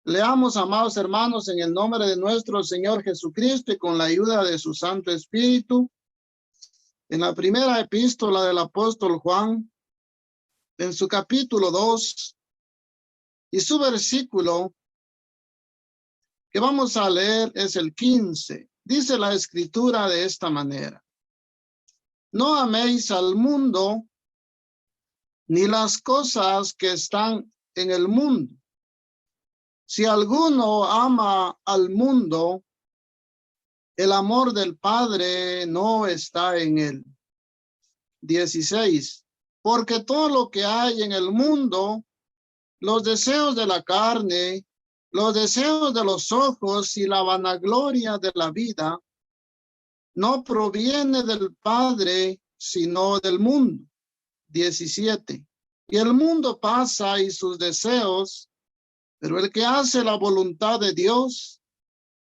Leamos, amados hermanos, en el nombre de nuestro Señor Jesucristo y con la ayuda de su Santo Espíritu, en la primera epístola del apóstol Juan, en su capítulo 2, y su versículo que vamos a leer es el 15. Dice la Escritura de esta manera: no améis al mundo, ni las cosas que están en el mundo. Si alguno ama al mundo, el amor del Padre no está en él. 16. Porque todo lo que hay en el mundo, los deseos de la carne, los deseos de los ojos y la vanagloria de la vida, no proviene del Padre, sino del mundo. 17. Y el mundo pasa y sus deseos, pero el que hace la voluntad de Dios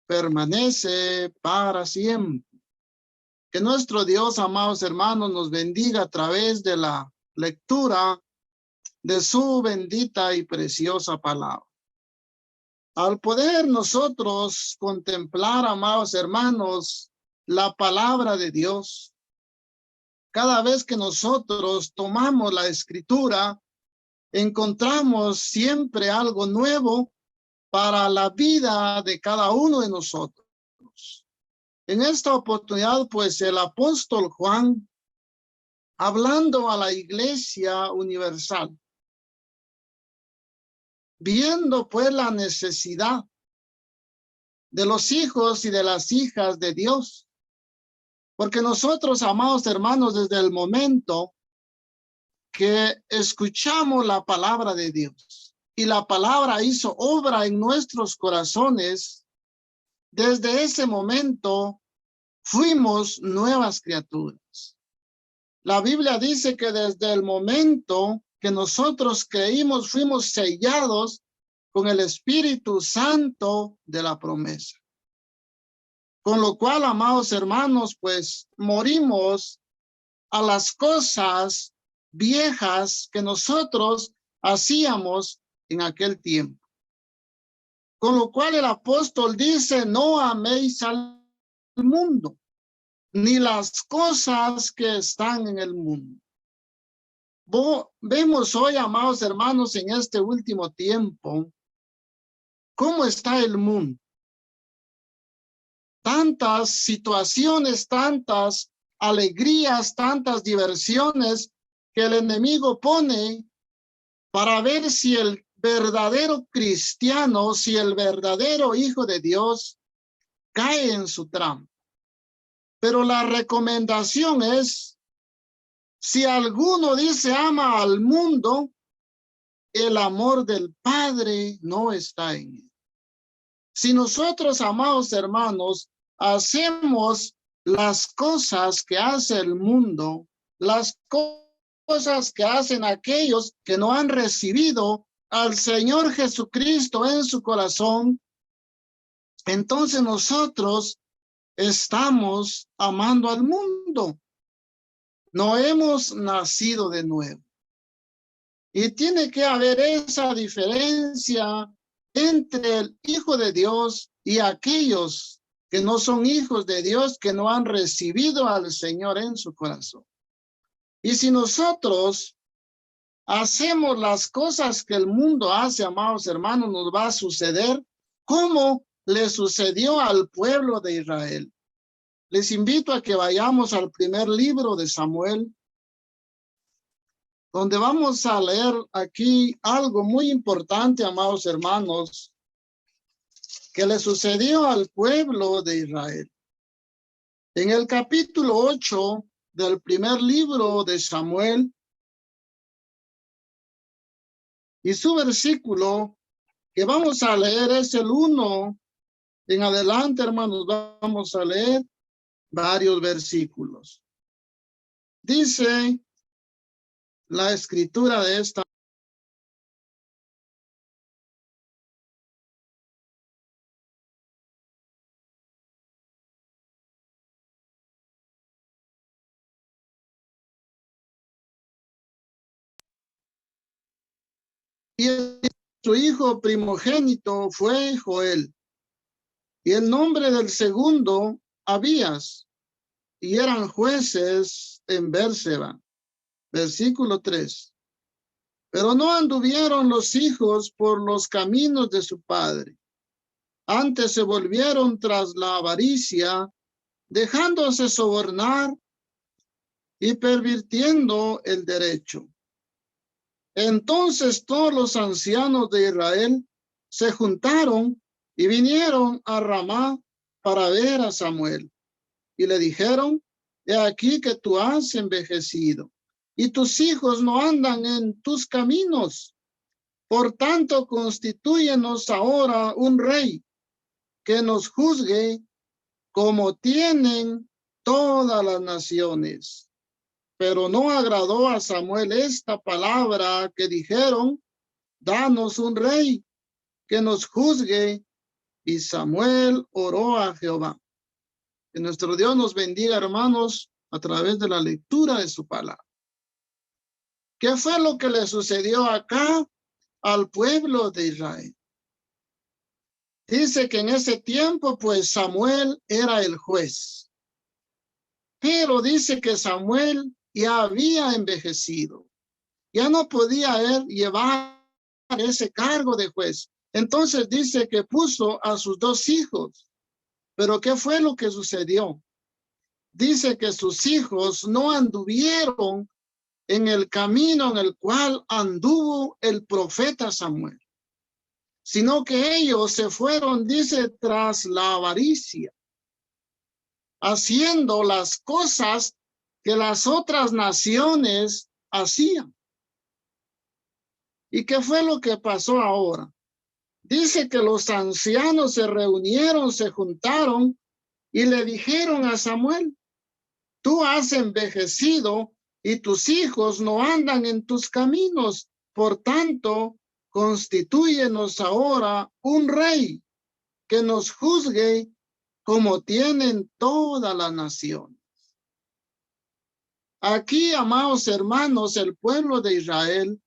permanece para siempre. Que nuestro Dios, amados hermanos, nos bendiga a través de la lectura de su bendita y preciosa palabra. Al poder nosotros contemplar, amados hermanos, la palabra de Dios, cada vez que nosotros tomamos la Escritura, encontramos siempre algo nuevo para la vida de cada uno de nosotros. En esta oportunidad, pues el apóstol Juan, hablando a la Iglesia universal, viendo pues la necesidad de los hijos y de las hijas de Dios, porque nosotros, amados hermanos, desde el momento que escuchamos la palabra de Dios y la palabra hizo obra en nuestros corazones, desde ese momento fuimos nuevas criaturas. La Biblia dice que desde el momento que nosotros creímos, fuimos sellados con el Espíritu Santo de la promesa. Con lo cual, amados hermanos, pues morimos a las cosas viejas que nosotros hacíamos en aquel tiempo. Con lo cual el apóstol dice: no améis al mundo, ni las cosas que están en el mundo. Vemos hoy, amados hermanos, en este último tiempo, cómo está el mundo. Tantas situaciones, tantas alegrías, tantas diversiones que el enemigo pone para ver si el verdadero cristiano, si el verdadero hijo de Dios cae en su trampa. Pero la recomendación es: si alguno dice ama al mundo, el amor del Padre no está en él. Si nosotros, amados hermanos, hacemos las cosas que hace el mundo, las cosas que hacen aquellos que no han recibido al Señor Jesucristo en su corazón, entonces nosotros estamos amando al mundo. No hemos nacido de nuevo. Y tiene que haber esa diferencia entre el Hijo de Dios y aquellos que no son hijos de Dios, que no han recibido al Señor en su corazón. Y si nosotros hacemos las cosas que el mundo hace, amados hermanos, nos va a suceder como le sucedió al pueblo de Israel. Les invito a que vayamos al primer libro de Samuel, donde vamos a leer aquí algo muy importante, amados hermanos, que le sucedió al pueblo de Israel. En el capítulo 8 del primer libro de Samuel, y su versículo que vamos a leer es el 1 en adelante, hermanos. Vamos a leer varios versículos. Dice la escritura de esta: y su hijo primogénito fue Joel, y el nombre del segundo, Abías, y eran jueces en Bérseba. Versículo 3. Pero no anduvieron los hijos por los caminos de su padre. Antes se volvieron tras la avaricia, dejándose sobornar y pervirtiendo el derecho. Entonces todos los ancianos de Israel se juntaron y vinieron a Ramá para ver a Samuel. Y le dijeron: he aquí que tú has envejecido, y tus hijos no andan en tus caminos. Por tanto, constitúyenos ahora un rey que nos juzgue como tienen todas las naciones. Pero no agradó a Samuel esta palabra que dijeron: danos un rey que nos juzgue. Y Samuel oró a Jehová. Que nuestro Dios nos bendiga, hermanos, a través de la lectura de su palabra. ¿Qué fue lo que le sucedió acá al pueblo de Israel? Dice que en ese tiempo, pues Samuel era el juez. Pero dice que Samuel ya había envejecido. Ya no podía llevar ese cargo de juez. Entonces dice que puso a sus dos hijos. Pero ¿qué fue lo que sucedió? Dice que sus hijos no anduvieron en el camino en el cual anduvo el profeta Samuel, sino que ellos se fueron, dice, tras la avaricia, haciendo las cosas que las otras naciones hacían. ¿Y qué fue lo que pasó ahora? Dice que los ancianos se reunieron, se juntaron y le dijeron a Samuel: tú has envejecido y tus hijos no andan en tus caminos. Por tanto, constitúyenos ahora un rey que nos juzgue como tienen todas las naciones. Aquí, amados hermanos, el pueblo de Israel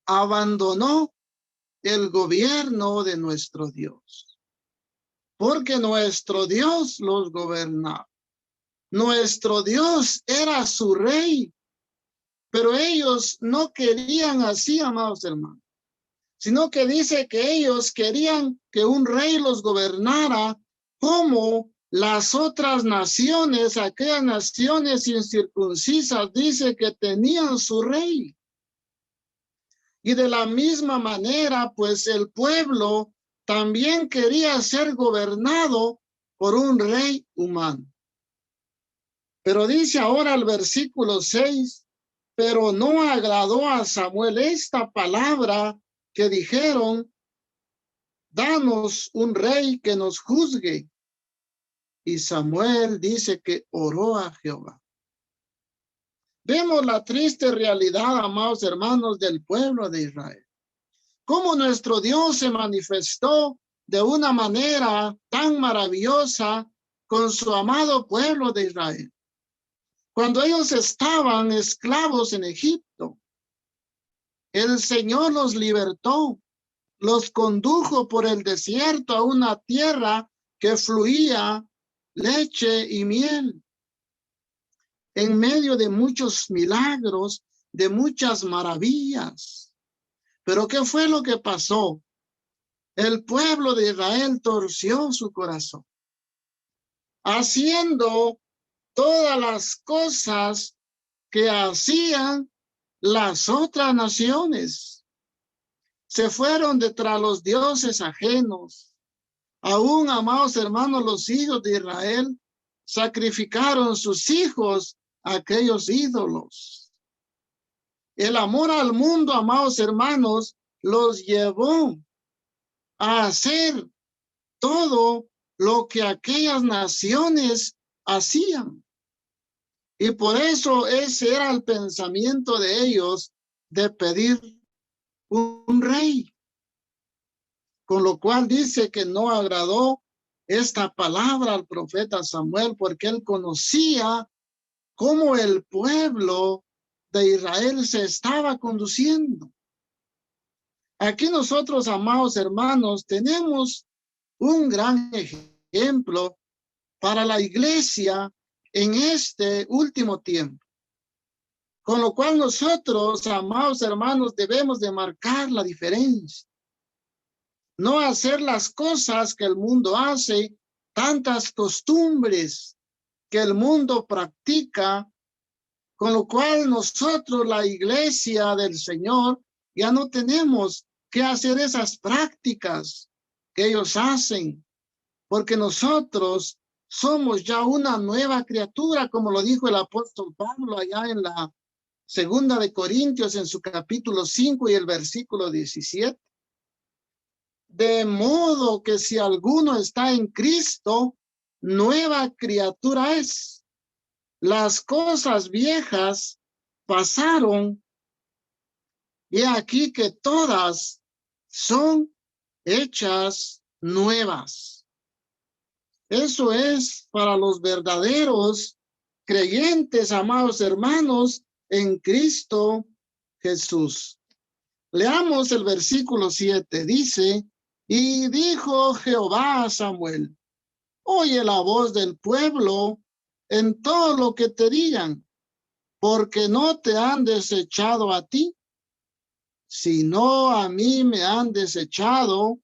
abandonó el gobierno de nuestro Dios, porque nuestro Dios los gobernaba. Nuestro Dios era su rey, pero ellos no querían así, amados hermanos, sino que dice que ellos querían que un rey los gobernara como las otras naciones, aquellas naciones incircuncisas, dice que tenían su rey. Y de la misma manera, pues el pueblo también quería ser gobernado por un rey humano. Pero dice ahora el versículo 6, pero no agradó a Samuel esta palabra que dijeron: danos un rey que nos juzgue. Y Samuel dice que oró a Jehová. Vemos la triste realidad, amados hermanos, del pueblo de Israel. Cómo nuestro Dios se manifestó de una manera tan maravillosa con su amado pueblo de Israel. Cuando ellos estaban esclavos en Egipto, el Señor los libertó, los condujo por el desierto a una tierra que fluía leche y miel. En medio de muchos milagros, de muchas maravillas. Pero ¿qué fue lo que pasó? El pueblo de Israel torció su corazón, haciendo todas las cosas que hacían las otras naciones. Se fueron detrás los dioses ajenos. Aún, amados hermanos, los hijos de Israel sacrificaron sus hijos a aquellos ídolos. El amor al mundo, amados hermanos, los llevó a hacer todo lo que aquellas naciones hacían. Y por eso ese era el pensamiento de ellos, de pedir un rey. Con lo cual dice que no agradó esta palabra al profeta Samuel, porque él conocía cómo el pueblo de Israel se estaba conduciendo. Aquí nosotros, amados hermanos, tenemos un gran ejemplo para la iglesia en este último tiempo. Con lo cual nosotros, amados hermanos, debemos de marcar la diferencia. No hacer las cosas que el mundo hace, tantas costumbres que el mundo practica, con lo cual nosotros, la iglesia del Señor, ya no tenemos que hacer esas prácticas que ellos hacen, porque nosotros somos ya una nueva criatura, como lo dijo el apóstol Pablo allá en la segunda de Corintios, en su capítulo 5 y el versículo 17. De modo que si alguno está en Cristo, nueva criatura es. Las cosas viejas pasaron, y aquí que todas son hechas nuevas. Eso es para los verdaderos creyentes, amados hermanos, en Cristo Jesús. Leamos el versículo 7. Dice, y dijo Jehová a Samuel, oye la voz del pueblo en todo lo que te digan, porque no te han desechado a ti, sino a mí me han desechado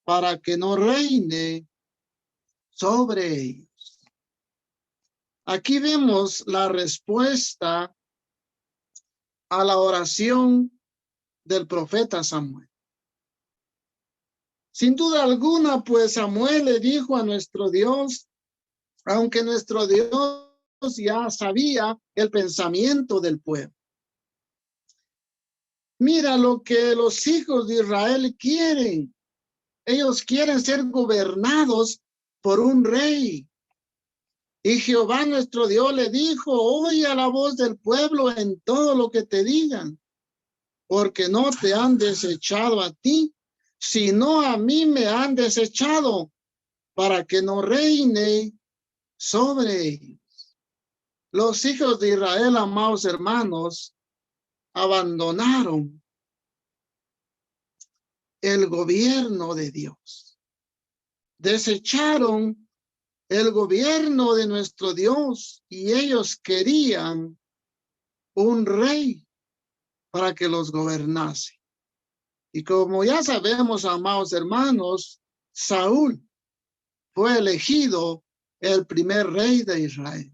para que no reine sobre ellos. Aquí vemos la respuesta a la oración del profeta Samuel. Sin duda alguna, pues Samuel le dijo a nuestro Dios, aunque nuestro Dios ya sabía el pensamiento del pueblo. Mira lo que los hijos de Israel quieren. Ellos quieren ser gobernados por un rey. Y Jehová nuestro Dios le dijo, oye a la voz del pueblo en todo lo que te digan, porque no te han desechado a ti, sino a mí me han desechado, para que no reine sobre ellos. Los hijos de Israel, amados hermanos, abandonaron el gobierno de Dios. Desecharon el gobierno de nuestro Dios y ellos querían un rey para que los gobernase. Y como ya sabemos, amados hermanos, Saúl fue elegido el primer rey de Israel.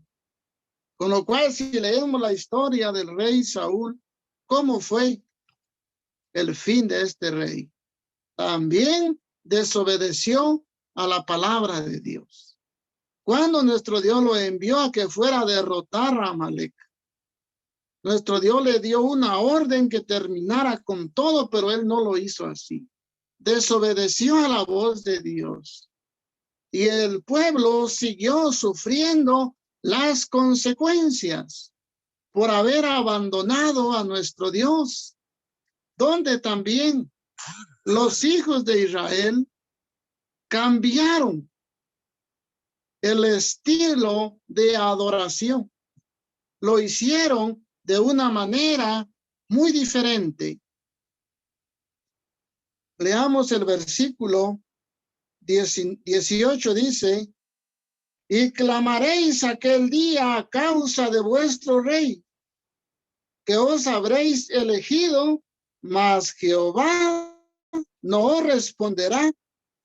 Con lo cual, si leemos la historia del rey Saúl, ¿cómo fue el fin de este rey? También desobedeció a la palabra de Dios. Cuando nuestro Dios lo envió a que fuera a derrotar a Amalek, nuestro Dios le dio una orden que terminara con todo, pero él no lo hizo así. Desobedeció a la voz de Dios. Y el pueblo siguió sufriendo las consecuencias por haber abandonado a nuestro Dios, donde también los hijos de Israel cambiaron el estilo de adoración. Lo hicieron de una manera muy diferente. Leamos el versículo 18, dice, y clamaréis aquel día a causa de vuestro rey, que os habréis elegido, mas Jehová no os responderá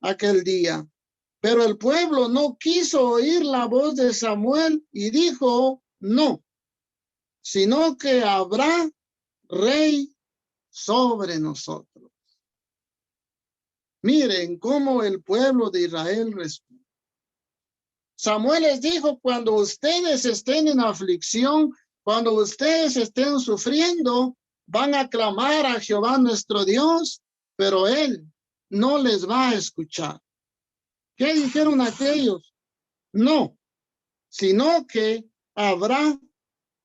aquel día. Pero el pueblo no quiso oír la voz de Samuel y dijo, no, sino que habrá rey sobre nosotros. Miren cómo el pueblo de Israel responde. Samuel les dijo, cuando ustedes estén en aflicción, cuando ustedes estén sufriendo, van a clamar a Jehová nuestro Dios, pero él no les va a escuchar. ¿Qué dijeron aquellos? No, sino que habrá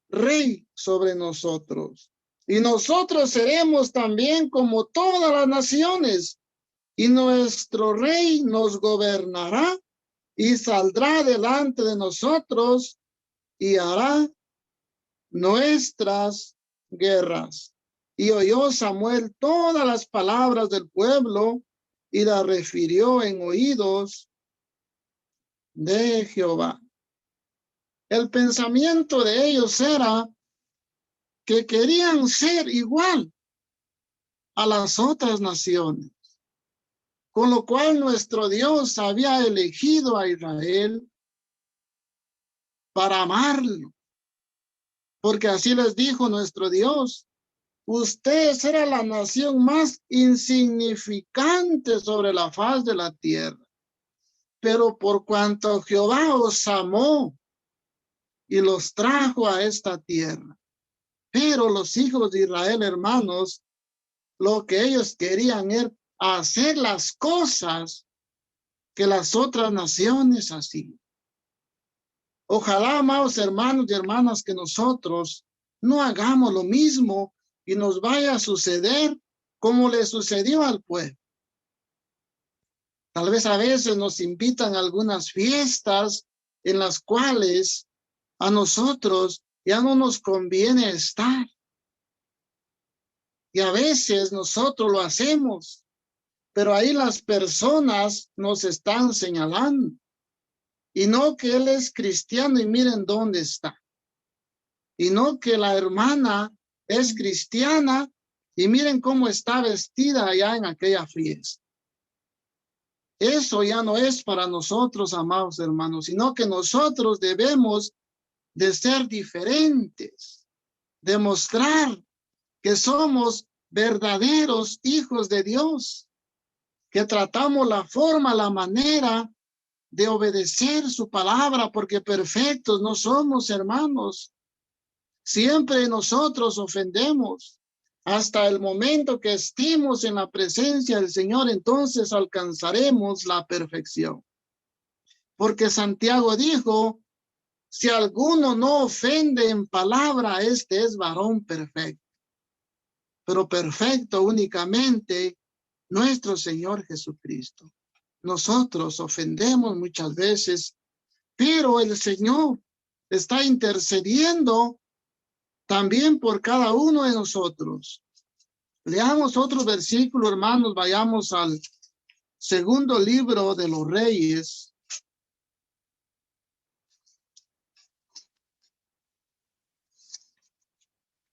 rey sobre nosotros. Y nosotros seremos también como todas las naciones, y nuestro rey nos gobernará y saldrá delante de nosotros y hará nuestras guerras. Y oyó Samuel todas las palabras del pueblo y las refirió en oídos de Jehová. El pensamiento de ellos era que querían ser igual a las otras naciones, con lo cual nuestro Dios había elegido a Israel para amarlo, porque así les dijo nuestro Dios: usted será la nación más insignificante sobre la faz de la tierra, pero por cuanto Jehová os amó y los trajo a esta tierra. Pero los hijos de Israel, hermanos, lo que ellos querían era hacer las cosas que las otras naciones hacían. Ojalá, amados hermanos y hermanas, que nosotros no hagamos lo mismo y nos vaya a suceder como le sucedió al pueblo. Tal vez a veces nos invitan a algunas fiestas en las cuales a nosotros ya no nos conviene estar. Y a veces nosotros lo hacemos, pero ahí las personas nos están señalando. Y no que él es cristiano y miren dónde está. Y no que la hermana es cristiana y miren cómo está vestida allá en aquella fiesta. Eso ya no es para nosotros, amados hermanos, sino que nosotros debemos de ser diferentes, demostrar que somos verdaderos hijos de Dios, que tratamos la forma, la manera de obedecer su palabra, porque perfectos no somos, hermanos. Siempre nosotros ofendemos. Hasta el momento que estemos en la presencia del Señor, entonces alcanzaremos la perfección. Porque Santiago dijo: si alguno no ofende en palabra, este es varón perfecto. Pero perfecto únicamente nuestro Señor Jesucristo. Nosotros ofendemos muchas veces, pero el Señor está intercediendo también por cada uno de nosotros. Leamos otro versículo, hermanos. Vayamos al segundo libro de los Reyes.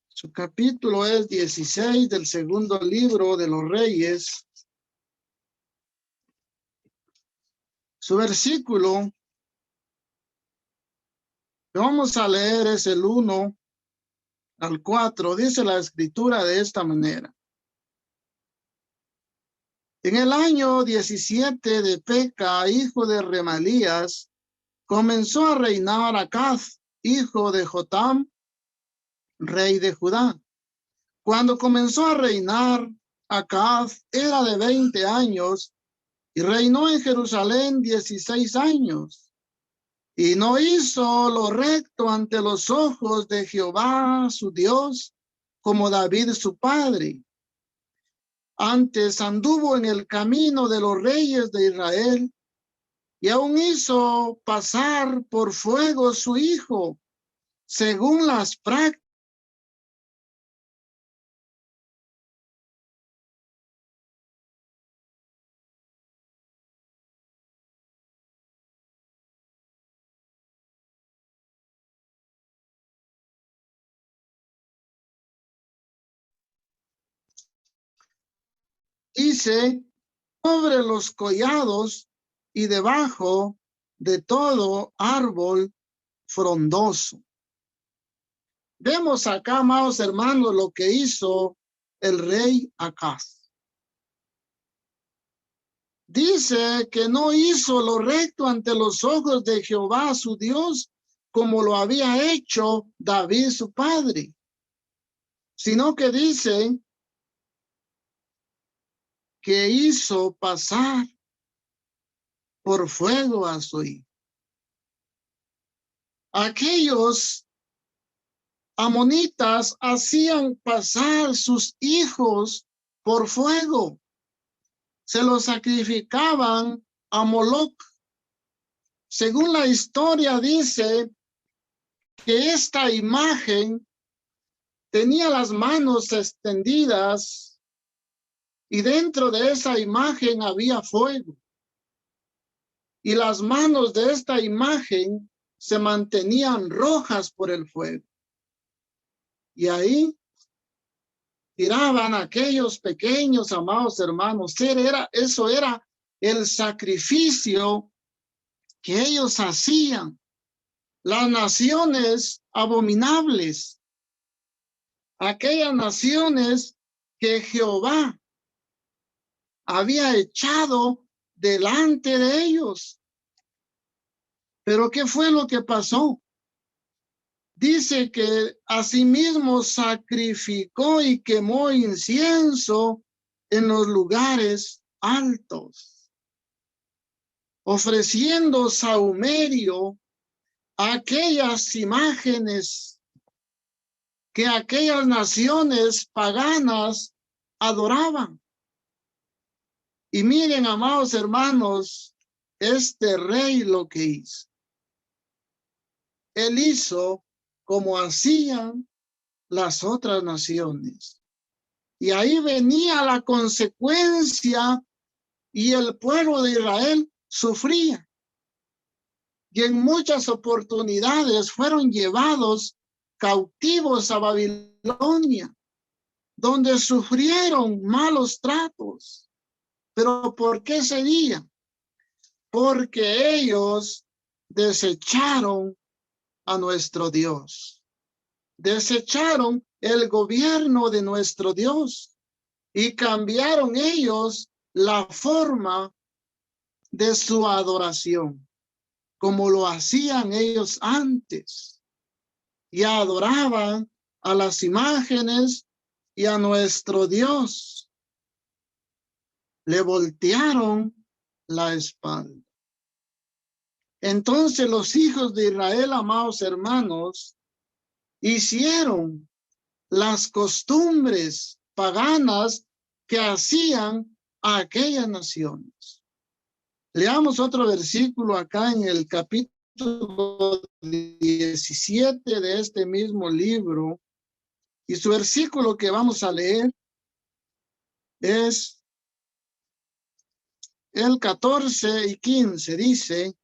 Su capítulo es 16 del segundo libro de los Reyes. Su versículo que vamos a leer es el 1 al 4. Dice la escritura de esta manera: en el año 17 de Peca, hijo de Remalías, comenzó a reinar Acaz, hijo de Jotam, rey de Judá. Cuando comenzó a reinar, Acaz era de 20 años y reinó en Jerusalén 16 años. Y no hizo lo recto ante los ojos de Jehová su Dios, como David su padre. Antes anduvo en el camino de los reyes de Israel, y aún hizo pasar por fuego su hijo, según las prácticas dice, sobre los collados y debajo de todo árbol frondoso. Vemos acá, amados hermanos, lo que hizo el rey Acaz. Dice que no hizo lo recto ante los ojos de Jehová su Dios, como lo había hecho David su padre, sino que dice que hizo pasar por fuego a su hijo. Aquellos amonitas hacían pasar sus hijos por fuego. Se los sacrificaban a Moloc. Según la historia dice que esta imagen tenía las manos extendidas y dentro de esa imagen había fuego. Y las manos de esta imagen se mantenían rojas por el fuego. Y ahí tiraban aquellos pequeños, amados hermanos. Eso era el sacrificio que ellos hacían. Las naciones abominables, aquellas naciones que Jehová había echado delante de ellos. Pero ¿qué fue lo que pasó? Dice que asimismo sacrificó y quemó incienso en los lugares altos, ofreciendo sahumerio a aquellas imágenes que aquellas naciones paganas adoraban. Y miren, amados hermanos, este rey lo que hizo. Él hizo como hacían las otras naciones. Y ahí venía la consecuencia y el pueblo de Israel sufría. Y en muchas oportunidades fueron llevados cautivos a Babilonia, donde sufrieron malos tratos. ¿Pero por qué sería? Porque ellos desecharon a nuestro Dios. Desecharon el gobierno de nuestro Dios y cambiaron ellos la forma de su adoración, como lo hacían ellos antes, y adoraban a las imágenes y a nuestro Dios. Le voltearon la espalda. Entonces los hijos de Israel, amados hermanos, hicieron las costumbres paganas que hacían a aquellas naciones. Leamos otro versículo acá en el capítulo 17 de este mismo libro. Y su versículo que vamos a leer es el 14 y 15. Dice: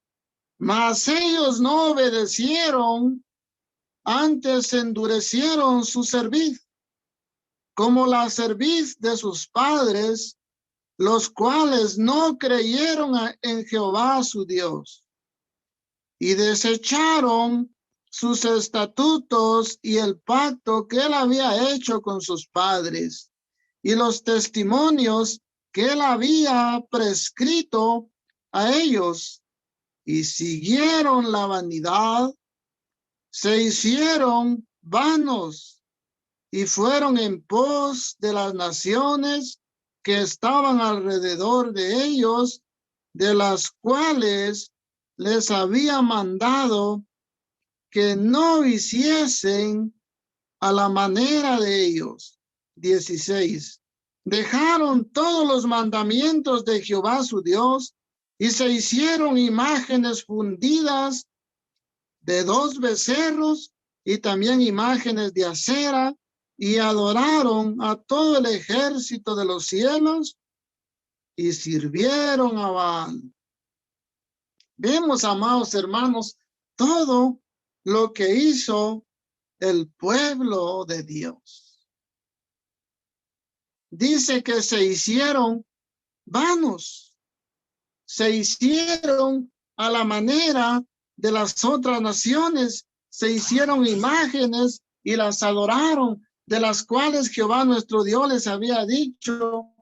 mas ellos no obedecieron, antes endurecieron su cerviz, como la cerviz de sus padres, los cuales no creyeron en Jehová su Dios, y desecharon sus estatutos y el pacto que él había hecho con sus padres, y los testimonios que él había prescrito a ellos, y siguieron la vanidad, se hicieron vanos, y fueron en pos de las naciones que estaban alrededor de ellos, de las cuales les había mandado que no hiciesen a la manera de ellos. 16. Dejaron todos los mandamientos de Jehová su Dios y se hicieron imágenes fundidas de 2 becerros y también imágenes de acera, y adoraron a todo el ejército de los cielos y sirvieron a Baal. Vemos, amados hermanos, todo lo que hizo el pueblo de Dios. Dice que se hicieron vanos, se hicieron a la manera de las otras naciones, se hicieron imágenes y las adoraron, de las cuales Jehová nuestro Dios les había dicho: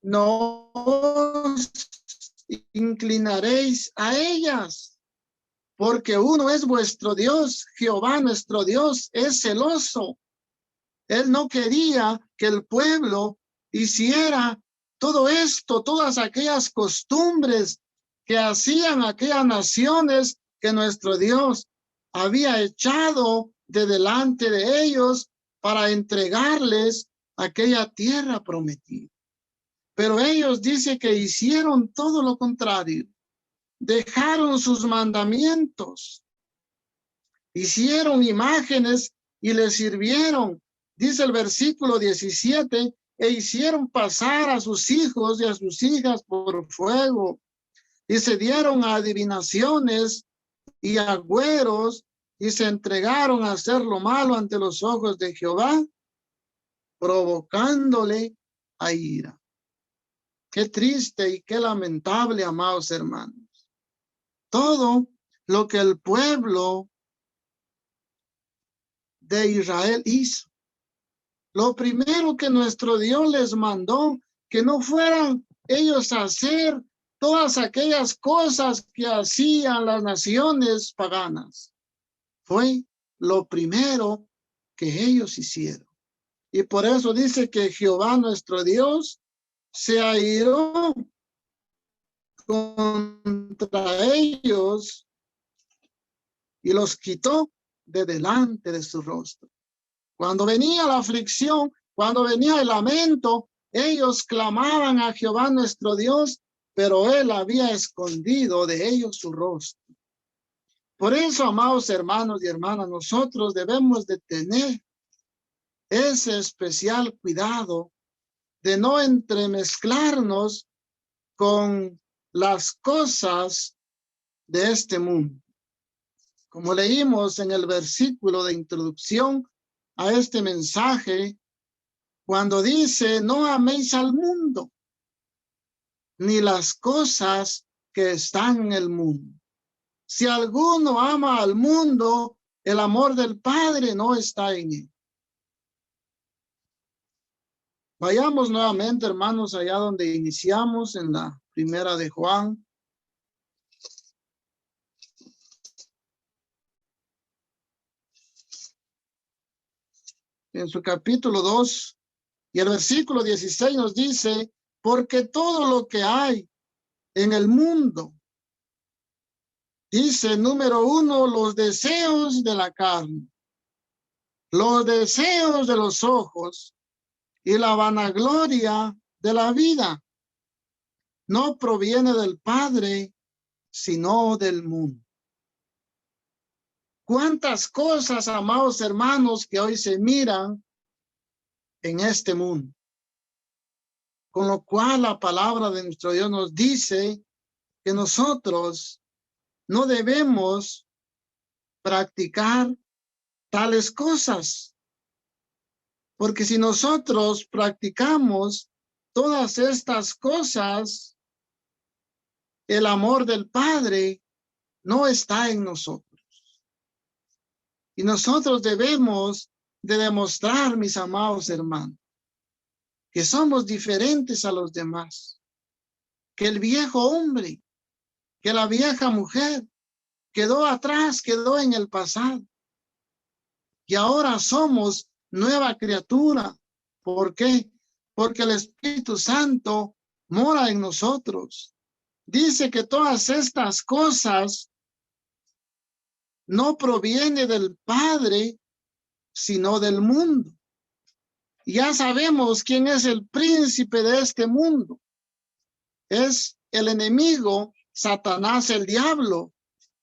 no os inclinaréis a ellas, porque uno es vuestro Dios, Jehová nuestro Dios es celoso. Él no quería que el pueblo hiciera todo esto, todas aquellas costumbres que hacían aquellas naciones que nuestro Dios había echado de delante de ellos para entregarles aquella tierra prometida. Pero ellos dice que hicieron todo lo contrario. Dejaron sus mandamientos, hicieron imágenes y les sirvieron. Dice el versículo 17, e hicieron pasar a sus hijos y a sus hijas por fuego, y se dieron a adivinaciones y agüeros, y se entregaron a hacer lo malo ante los ojos de Jehová, provocándole a ira. Qué triste y qué lamentable, amados hermanos. Todo lo que el pueblo de Israel hizo. Lo primero que nuestro Dios les mandó, que no fueran ellos a hacer todas aquellas cosas que hacían las naciones paganas. Fue lo primero que ellos hicieron. Y por eso dice que Jehová nuestro Dios se airó contra ellos y los quitó de delante de su rostro. Cuando venía la aflicción, cuando venía el lamento, ellos clamaban a Jehová nuestro Dios, pero él había escondido de ellos su rostro. Por eso, amados hermanos y hermanas, nosotros debemos de tener ese especial cuidado de no entremezclarnos con las cosas de este mundo. Como leímos en el versículo de introducción a este mensaje, cuando dice, no améis al mundo, ni las cosas que están en el mundo. Si alguno ama al mundo, el amor del Padre no está en él. Vayamos nuevamente, hermanos, allá donde iniciamos en la primera de Juan. En su capítulo 2 y el versículo 16 nos dice, porque todo lo que hay en el mundo, dice, número 1, los deseos de la carne, los deseos de los ojos y la vanagloria de la vida, no proviene del Padre, sino del mundo. ¿Cuántas cosas, amados hermanos, que hoy se miran en este mundo? Con lo cual la palabra de nuestro Dios nos dice que nosotros no debemos practicar tales cosas. Porque si nosotros practicamos todas estas cosas, el amor del Padre no está en nosotros. Y nosotros debemos de demostrar, mis amados hermanos, que somos diferentes a los demás. Que el viejo hombre, que la vieja mujer quedó atrás, quedó en el pasado. Y ahora somos nueva criatura. ¿Por qué? Porque el Espíritu Santo mora en nosotros. Dice que todas estas cosas no provienen del Padre, sino del mundo. Ya sabemos quién es el príncipe de este mundo. Es el enemigo, Satanás, el diablo,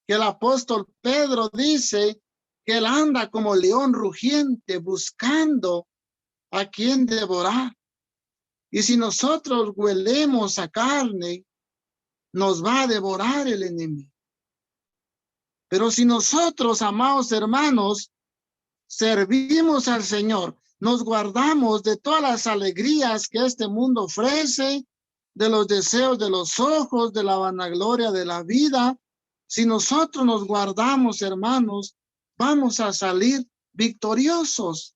que el apóstol Pedro dice que él anda como león rugiente buscando a quien devorar. Y si nosotros huelemos a carne, nos va a devorar el enemigo. Pero si nosotros, amados hermanos, servimos al Señor, nos guardamos de todas las alegrías que este mundo ofrece, de los deseos de los ojos, de la vanagloria de la vida, si nosotros nos guardamos, hermanos, vamos a salir victoriosos,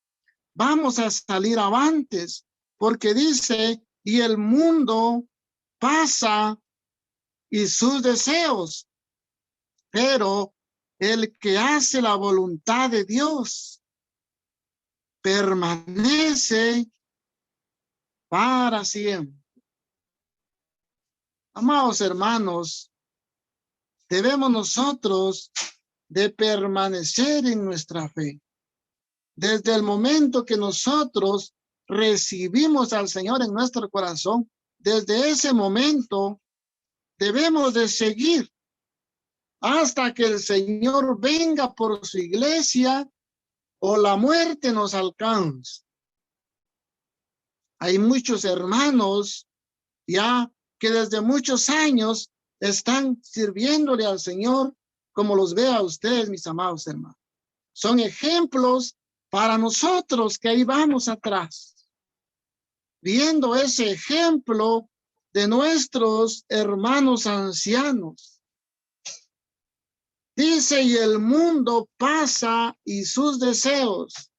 vamos a salir avantes, porque dice, y el mundo pasa y sus deseos, pero el que hace la voluntad de Dios permanece para siempre. Amados hermanos, debemos nosotros de permanecer en nuestra fe. Desde el momento que nosotros recibimos al Señor en nuestro corazón, desde ese momento debemos de seguir hasta que el Señor venga por su iglesia o la muerte nos alcance. Hay muchos hermanos ya que desde muchos años están sirviéndole al Señor, como los veo a ustedes, mis amados hermanos. Son ejemplos para nosotros que ahí vamos atrás, viendo ese ejemplo de nuestros hermanos ancianos. Dice, y el mundo pasa y sus deseos,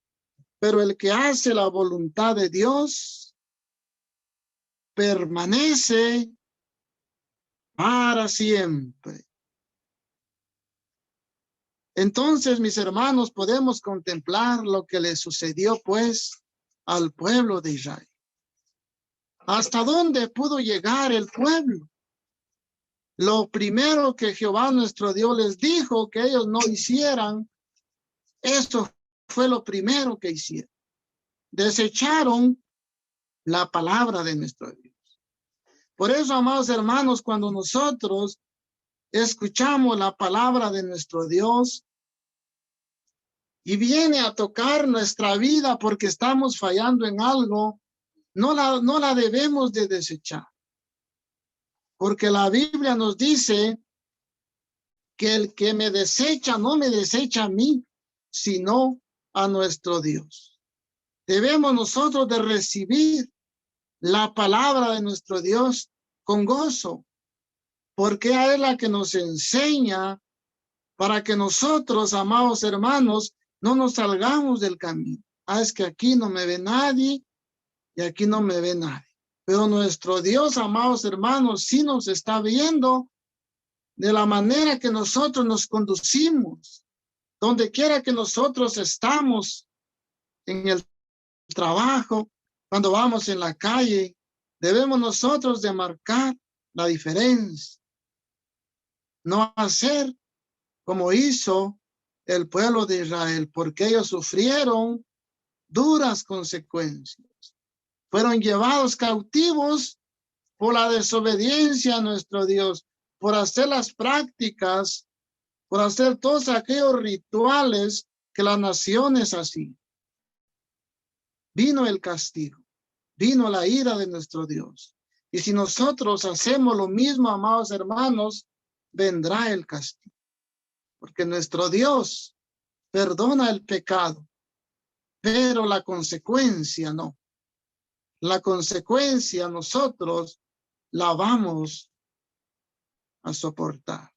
pero el que hace la voluntad de Dios permanece para siempre. Entonces, mis hermanos, podemos contemplar lo que le sucedió, pues, al pueblo de Israel. ¿Hasta dónde pudo llegar el pueblo? Lo primero que Jehová nuestro Dios les dijo que ellos no hicieran, esto fue lo primero que hicieron. Desecharon la palabra de nuestro Dios. Por eso, amados hermanos, cuando nosotros escuchamos la palabra de nuestro Dios y viene a tocar nuestra vida porque estamos fallando en algo, no la debemos de desechar. Porque la Biblia nos dice que el que me desecha no me desecha a mí, sino a nuestro Dios. Debemos nosotros de recibir la palabra de nuestro Dios con gozo, porque es la que nos enseña para que nosotros, amados hermanos, no nos salgamos del camino. Es que aquí no me ve nadie y aquí no me ve nadie. Pero nuestro Dios, amados hermanos, sí nos está viendo de la manera que nosotros nos conducimos, donde quiera que nosotros estamos, en el trabajo, cuando vamos en la calle, debemos nosotros de marcar la diferencia. No hacer como hizo el pueblo de Israel, porque ellos sufrieron duras consecuencias. Fueron llevados cautivos por la desobediencia a nuestro Dios, por hacer las prácticas, por hacer todos aquellos rituales que las naciones hacían. Vino el castigo, vino la ira de nuestro Dios. Y si nosotros hacemos lo mismo, amados hermanos, vendrá el castigo. Porque nuestro Dios perdona el pecado, pero la consecuencia no. La consecuencia nosotros la vamos a soportar.